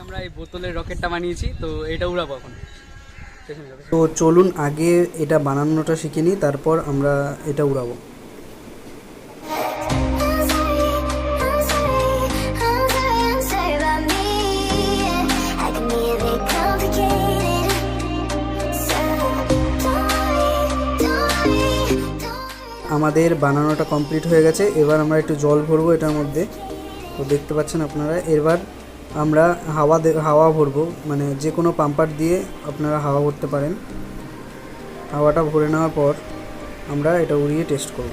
আমরা এই বোতলের রকেটটা বানিয়েছি, তো এটা উড়াবো এখন। তো চলুন আগে এটা বানানোটা শিখে নিই, তারপর আমরা এটা উড়াবো। আমাদের বানানোটা কমপ্লিট হয়ে গেছে। এবার আমরা একটু জল ভরবো এটার মধ্যে। তো দেখতে পাচ্ছেন আপনারা, এবার আমরা হাওয়া ভরবো, মানে যে কোনো পাম্পার দিয়ে আপনারা হাওয়া ভরতে পারেন। হাওয়াটা ভরে নেওয়ার পর আমরা এটা উড়িয়ে টেস্ট করব।